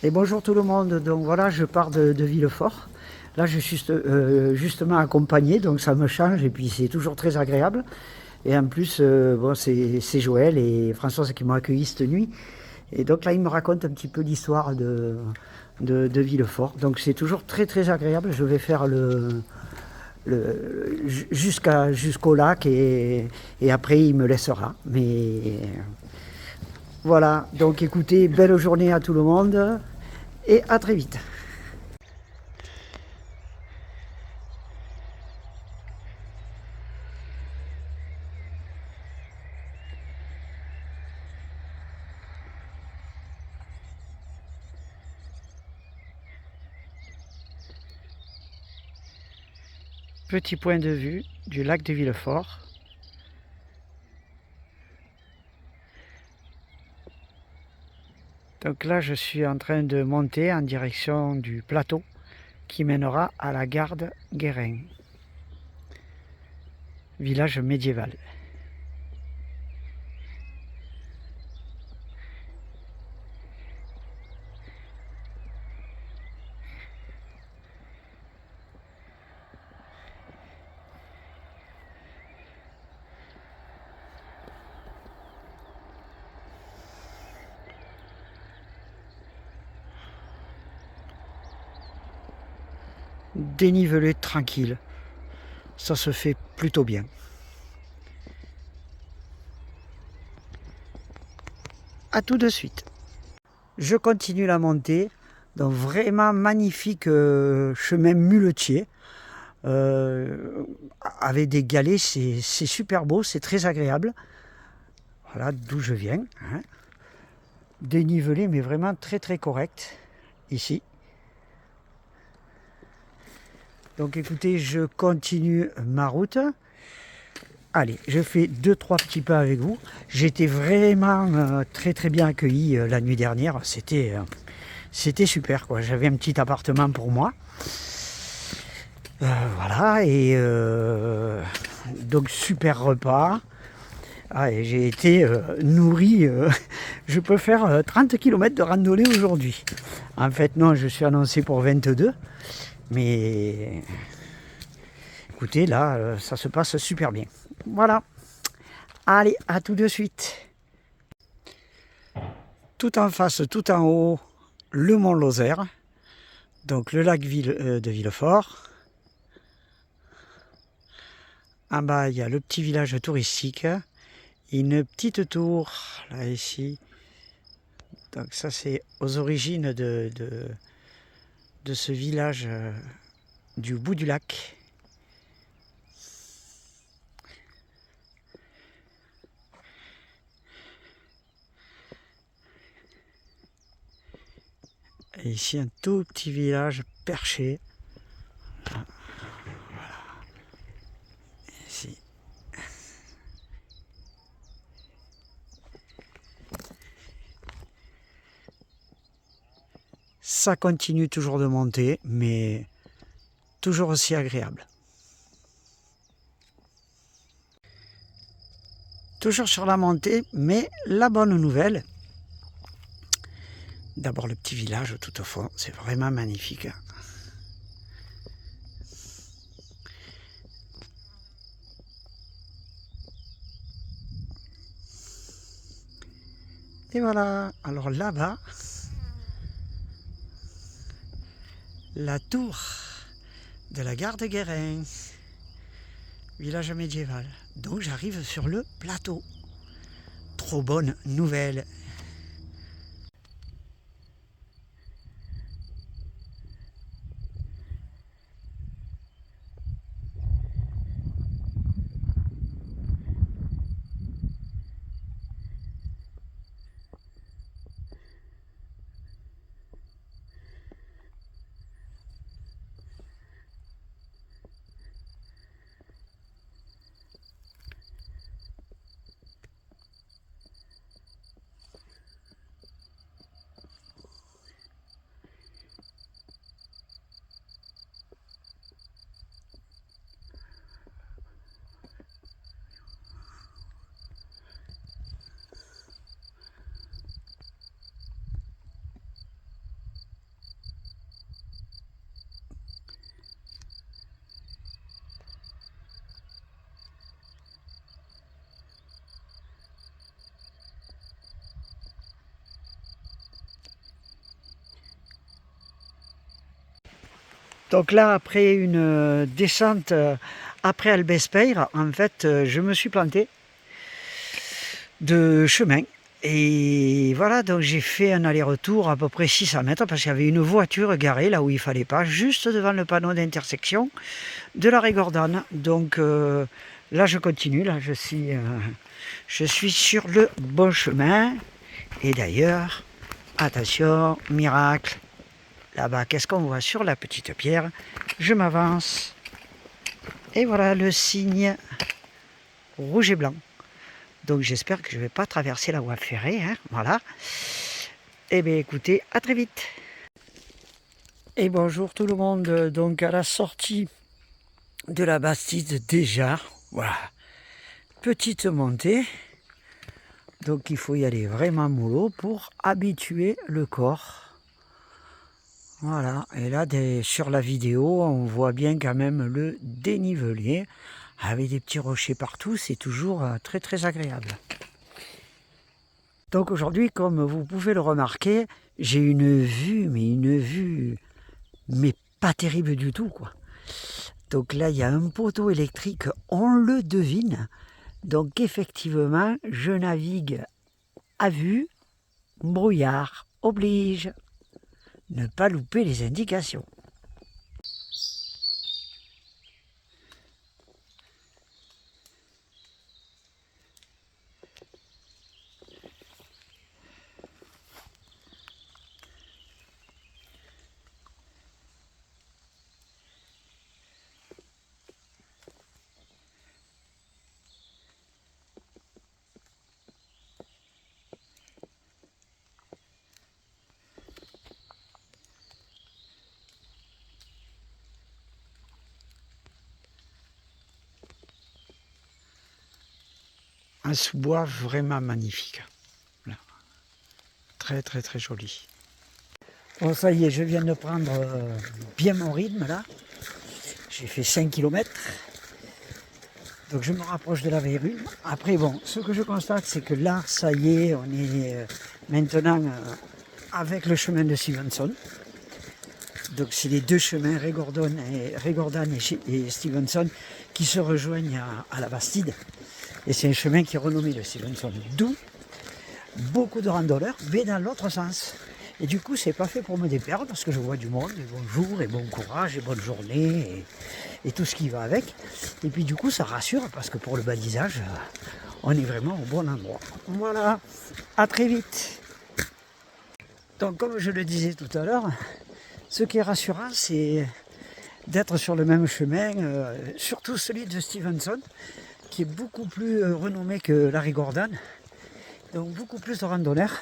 Et bonjour tout le monde, donc voilà, je pars de Villefort. Là, je suis justement accompagné, donc ça me change et puis c'est toujours très agréable. Et en plus, bon, c'est Joël et Françoise qui m'ont accueilli cette nuit. Et donc là, ils me racontent un petit peu l'histoire de Villefort. Donc c'est toujours très très agréable. Je vais faire jusqu'au lac et après il me laissera. Mais voilà, donc écoutez, belle journée à tout le monde et à très vite. Petit point de vue du lac de Villefort. Donc là, je suis en train de monter en direction du plateau qui mènera à la gare de Guérin, village médiéval. Dénivelé tranquille, ça se fait plutôt bien. A tout de suite. Je continue la montée, donc vraiment magnifique chemin muletier. Avec des galets, c'est super beau, c'est très agréable. Voilà d'où je viens. Hein. Dénivelé, mais vraiment très très correct ici. Donc écoutez, je continue ma route. Allez, je fais 2-3 petits pas avec vous. J'étais vraiment très très bien accueilli la nuit dernière. C'était super quoi. J'avais un petit appartement pour moi. Voilà, et donc super repas. Ah, et j'ai été nourri. Je peux faire 30 km de randonnée aujourd'hui. En fait, non, je suis annoncé pour 22. Mais écoutez, là, ça se passe super bien. Voilà. Allez, à tout de suite. Tout en face, tout en haut, le mont Lozère. Donc le lac de Villefort. En bas, il y a le petit village touristique. Une petite tour, là, ici. Donc ça, c'est aux origines de ce village du bout du lac. Et ici, un tout petit village perché. Voilà. Ici. Ça continue toujours de monter, mais toujours aussi agréable. Toujours sur la montée, mais la bonne nouvelle, d'abord le petit village tout au fond, c'est vraiment magnifique. Et voilà, alors là-bas, la tour de la gare de Guérin, village médiéval. Donc j'arrive sur le plateau. Trop bonne nouvelle. Donc là, après une descente après Albespeyre, en fait, je me suis planté de chemin. Et voilà, donc j'ai fait un aller-retour à peu près 600 mètres parce qu'il y avait une voiture garée là où il ne fallait pas, juste devant le panneau d'intersection de la Régordane. Donc là, je continue, là, je suis sur le bon chemin. Et d'ailleurs, attention, miracle, là-bas, qu'est-ce qu'on voit sur la petite pierre? Je m'avance. Et voilà le signe rouge et blanc. Donc j'espère que je ne vais pas traverser la voie ferrée. Hein, voilà. Eh bien écoutez, à très vite. Et bonjour tout le monde. Donc à la sortie de la Bastide déjà. Voilà. Petite montée. Donc il faut y aller vraiment mollo pour habituer le corps. Voilà. Et là sur la vidéo, on voit bien quand même le dénivelé. Avec des petits rochers partout, c'est toujours très très agréable. Donc aujourd'hui, comme vous pouvez le remarquer, j'ai une vue, mais pas terrible du tout, quoi. Donc là, il y a un poteau électrique, on le devine. Donc effectivement, je navigue à vue, brouillard oblige. Ne pas louper les indications. Un sous-bois vraiment magnifique. Là. Très très très joli. Bon ça y est, je viens de prendre bien mon rythme là. J'ai fait 5 km. Donc je me rapproche de la Vérule. Après bon, ce que je constate c'est que là, ça y est, on est maintenant avec le chemin de Stevenson. Donc c'est les deux chemins, Régordane et Stevenson, qui se rejoignent à la Bastide. Et c'est un chemin qui est renommé de Stevenson. D'où beaucoup de randonneurs, mais dans l'autre sens. Et du coup, c'est pas fait pour me déperdre parce que je vois du monde, et bonjour, et bon courage, et bonne journée, et tout ce qui va avec. Et puis du coup, ça rassure parce que pour le balisage, on est vraiment au bon endroit. Voilà, à très vite. Donc, comme je le disais tout à l'heure, ce qui est rassurant, c'est d'être sur le même chemin, surtout celui de Stevenson, qui est beaucoup plus renommé que la Régordane, donc beaucoup plus de randonneurs.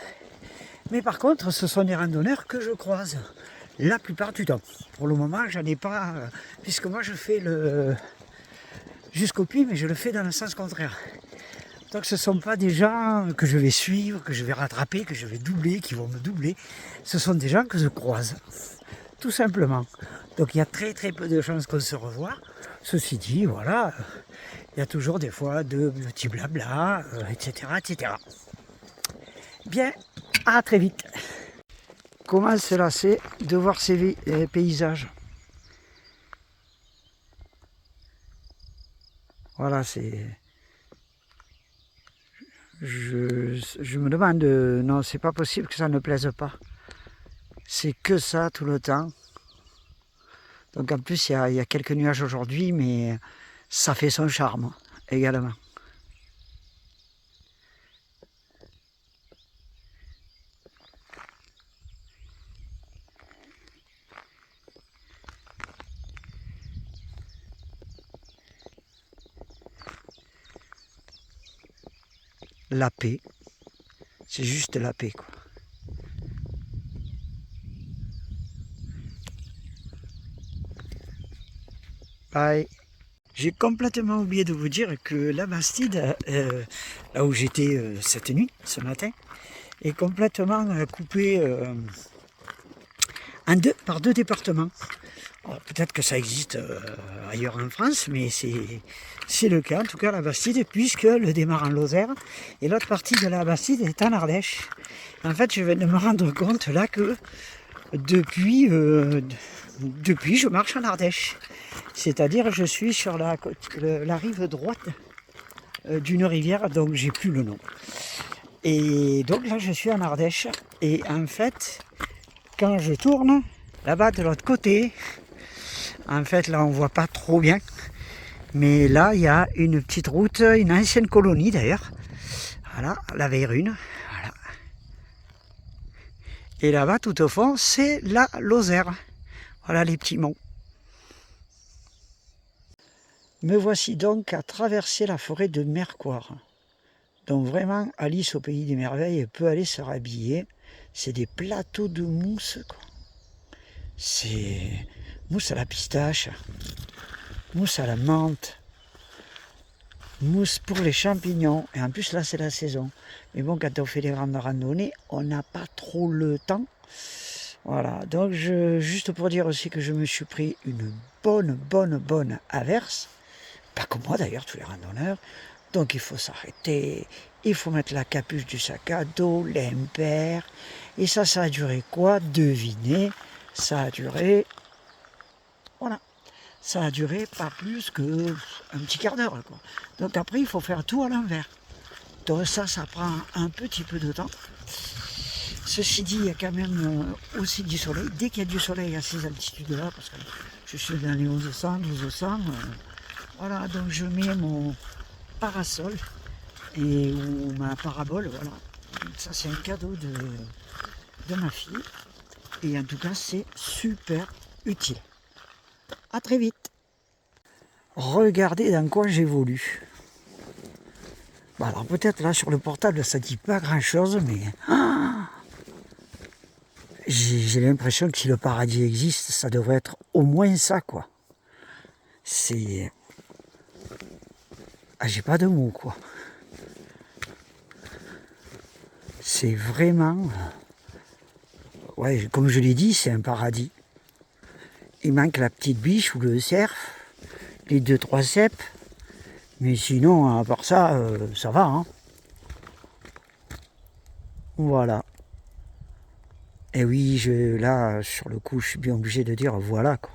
Mais par contre, ce sont des randonneurs que je croise la plupart du temps. Pour le moment, j'en ai pas, puisque moi je fais le jusqu'au puits, mais je le fais dans le sens contraire. Donc ce ne sont pas des gens que je vais suivre, que je vais rattraper, que je vais doubler, qui vont me doubler. Ce sont des gens que je croise, tout simplement. Donc il y a très très peu de chances qu'on se revoie. Ceci dit, voilà, il y a toujours des fois de petits blabla, etc., etc. Bien, à très vite. Comment se lasser de voir ces paysages. Voilà, c'est... Je me demande, non, c'est pas possible que ça ne plaise pas. C'est que ça tout le temps. Donc en plus, il y a quelques nuages aujourd'hui, mais ça fait son charme également. La paix, c'est juste la paix, quoi. Bye. J'ai complètement oublié de vous dire que la Bastide, là où j'étais cette nuit, ce matin, est complètement coupée en deux, par deux départements. Peut-être que ça existe ailleurs en France, mais c'est le cas, en tout cas la Bastide, puisque le démarre en Lozère, et l'autre partie de la Bastide est en Ardèche. En fait, je viens de me rendre compte là que depuis je marche en Ardèche. C'est-à-dire je suis sur la rive droite d'une rivière dont j'ai plus le nom. Et donc là je suis en Ardèche. Et en fait, quand je tourne, là-bas de l'autre côté, en fait là on voit pas trop bien. Mais là il y a une petite route, une ancienne colonie d'ailleurs. Voilà, la Veyrune. Voilà. Et là-bas tout au fond, c'est la Lozère. Voilà les petits monts. Me voici donc à traverser la forêt de Mercoire. Donc vraiment, Alice au pays des merveilles peut aller se rhabiller. C'est des plateaux de mousse, quoi. C'est mousse à la pistache, mousse à la menthe, mousse pour les champignons. Et en plus là c'est la saison. Mais bon, quand on fait des grandes randonnées, on n'a pas trop le temps. Voilà, donc juste pour dire aussi que je me suis pris une bonne averse. Pas comme moi d'ailleurs, tous les randonneurs. Donc il faut s'arrêter, il faut mettre la capuche du sac à dos, l'impair. Et ça a duré quoi? Devinez, ça a duré... Voilà. Ça a duré pas plus que un petit quart d'heure, quoi. Donc après, il faut faire tout à l'envers. Donc ça prend un petit peu de temps. Ceci dit, il y a quand même aussi du soleil. Dès qu'il y a du soleil à ces altitudes-là, parce que je suis dans les 1100, 1200, voilà, donc je mets mon parasol ou ma parabole, voilà. Donc ça c'est un cadeau de ma fille. Et en tout cas, c'est super utile. À très vite. Regardez dans quoi j'évolue. Bon, alors peut-être là sur le portable ça dit pas grand chose, mais j'ai l'impression que si le paradis existe, ça devrait être au moins ça, quoi. C'est... Ah, j'ai pas de mots, quoi. C'est vraiment... Ouais, comme je l'ai dit, c'est un paradis. Il manque la petite biche ou le cerf, les 2-3 cèpes. Mais sinon, à part ça, ça va, hein. Voilà. Et oui, là, sur le coup, je suis bien obligé de dire voilà, quoi.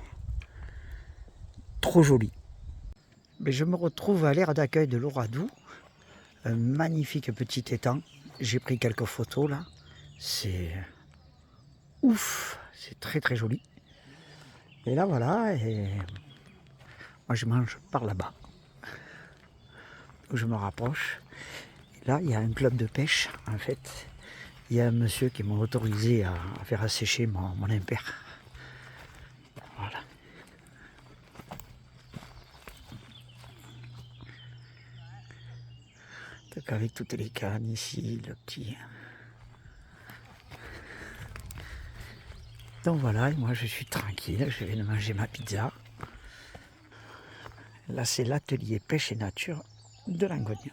Trop joli. Mais je me retrouve à l'aire d'accueil de l'Oradou. Un magnifique petit étang. J'ai pris quelques photos là. C'est ouf. C'est très joli. Et là voilà. Et moi je mange par là-bas. Je me rapproche. Et là il y a un club de pêche. En fait, il y a un monsieur qui m'a autorisé à faire assécher mon impair. Voilà. Donc avec toutes les cannes ici, le petit. Donc voilà, et moi je suis tranquille, je viens de manger ma pizza. Là c'est l'atelier pêche et nature de Langogne.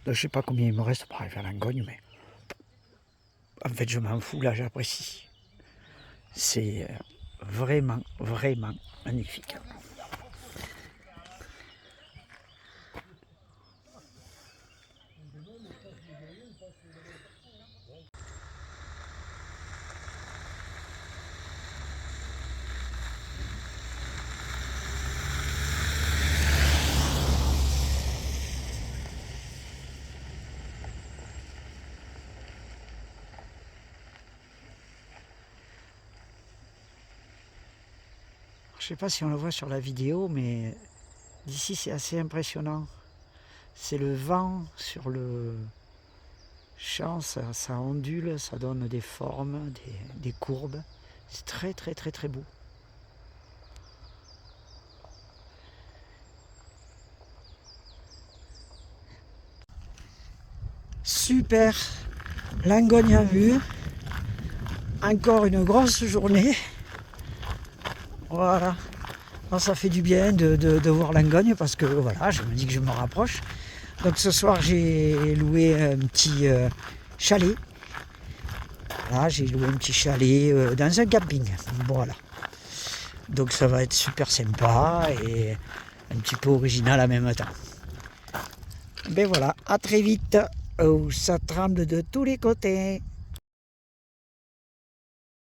Donc je sais pas combien il me reste pour arriver à Langogne, mais en fait je m'en fous, là j'apprécie. C'est vraiment magnifique. Je sais pas si on le voit sur la vidéo, mais d'ici c'est assez impressionnant. C'est le vent sur le champ, ça ondule, ça donne des formes, des courbes. C'est très beau. Super, Langogne en vue. Encore une grosse journée. Voilà. Alors, ça fait du bien de voir Langogne parce que voilà, je me dis que je me rapproche. Donc ce soir j'ai loué un petit chalet. Voilà, j'ai loué un petit chalet dans un camping. Voilà. Donc ça va être super sympa et un petit peu original en même temps. Ben voilà, à très vite. Oh, ça tremble de tous les côtés.